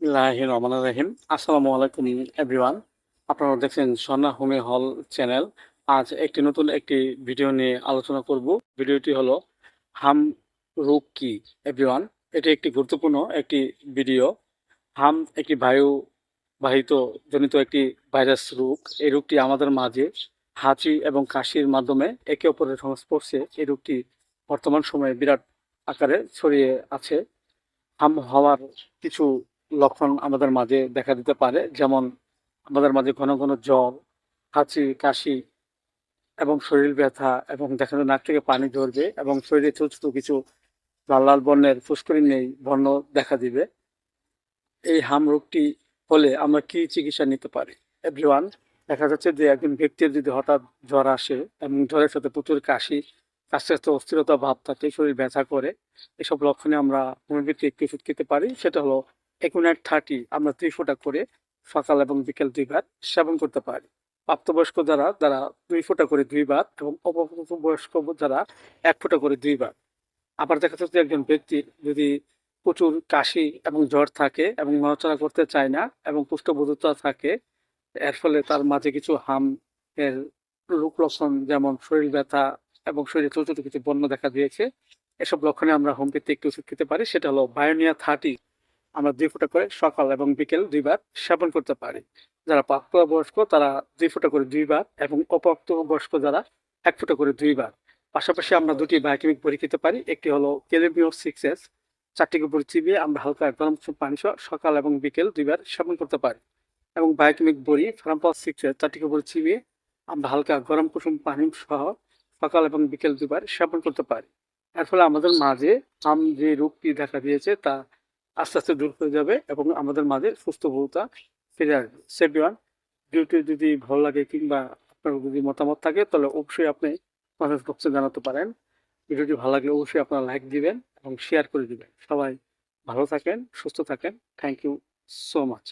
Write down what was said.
বিসমিল্লাহির রহমানির রহিম। আসসালামু আলাইকুম এভরিওয়ান। আপনারা দেখছেন স্বর্ণা হোমি হল চ্যানেল। আজ একটি নতুন ভিডিও নিয়ে আলোচনা করব। ভিডিওটি হলো হাম রোগ কি এভরিওয়ান। এটি একটি গুরুত্বপূর্ণ একটি ভিডিও। হাম একটি বাহিত জনিত একটি ভাইরাস রোগ। এই রোগটি আমাদের মাঝে হাঁচি এবং কাশির মাধ্যমে একে অপরের সংস্পর্শে এই রোগটি বর্তমান সময়ে বিরাট আকারে ছড়িয়ে আছে। হাম হওয়ার কিছু লক্ষণ আমাদের মাঝে দেখা দিতে পারে, যেমন আমাদের মাঝে ঘন ঘন জ্বর, হাঁচি, কাশি এবং শরীর ব্যথা, এবং দেখা যায় নাক থেকে পানি ঝরবে এবং শরীরে ছোট ছোট কিছু লাল লাল বর্ণের ফুসকুড়ি বর্ণ দেখা দিবে। এই হাম রোগটি হলে আমরা কি চিকিৎসা নিতে পারি এভরিওয়ান? দেখা যাচ্ছে যে একজন ব্যক্তির যদি হঠাৎ জ্বর আসে এবং জ্বরের সাথে প্রচুর কাশি, আস্তে আস্তে অস্থিরতা ভাব থাকে, শরীর ব্যথা করে, এসব লক্ষণে আমরা হোমিওপ্যাথি একটি ওষুধ খেতে পারি। সেটা হলো একুনাইট 30। আমরা 2 ফোঁটা করে সকাল এবং বিকেল 2 বার সেবন করতে পারি। প্রাপ্তবয়স্ক যারা তারা 2 ফোঁটা করে 2 বার, এবং অপ্রাপ্তবয়স্ক যারা 1 ফোঁটা করে 2 বার। আবার দেখা যাচ্ছে একজন ব্যক্তির যদি প্রচুর কাশি এবং জ্বর থাকে এবং নড়াচড়া করতে চায় না এবং কুষ্ঠবদ্ধতা থাকে, এর ফলে তার মাঝে কিছু হাম এর রোগ লক্ষণ, যেমন শরীর ব্যথা এবং শরীরে ছোট ছোট কিছু বন্য দেখা দিয়েছে, এসব লক্ষণে আমরা হোমিওপ্যাথি একটি ওষুধ খেতে পারি। সেটা হলো বায়োনিয়া 30। আমরা 2 ফোঁটা করে সকাল এবং বিকেল 2 বার সেবন করতে পারি। যারা প্রাপ্তবয়স্ক তারা 2 ফোঁটা করে 2 বার, এবং অপ্রাপ্তবয়স্ক যারা 1 ফোঁটা করে 2 বার। পাশাপাশি আমরা দুটি বায়োকেমিক বড়ি খেতে পারি। একটি হলো ক্যালিমিও 6S, 4টি উপরে চিবিয়ে আমরা হালকা গরম পানি সহ সকাল এবং বিকেল 2 বার সেবন করতে পারি। এবং বায়োকেমিক বড়ি ফ্রাম্পাস 6S, 4টি উপরে চিবিয়ে আমরা হালকা গরম কুসুম পানি সহ সকাল এবং বিকেল 2 বার সেবন করতে পারি। এর ফলে আমাদের মাঝে যে রোগটি দেখা দিয়েছে তা আস্তে আস্তে দূর হয়ে যাবে এবং আমাদের মাঝে সুস্থতা ফিরে আসবে। সেভিওয়ান, ভিডিওটি যদি ভালো লাগে কিংবা আপনার যদি মতামত থাকে তাহলে অবশ্যই আপনি কমেন্ট বক্সে জানাতে পারেন। ভিডিওটি ভালো লাগলে অবশ্যই আপনারা লাইক দিবেন এবং শেয়ার করে দিবেন। সবাই ভালো থাকেন, সুস্থ থাকেন। Thank you so much.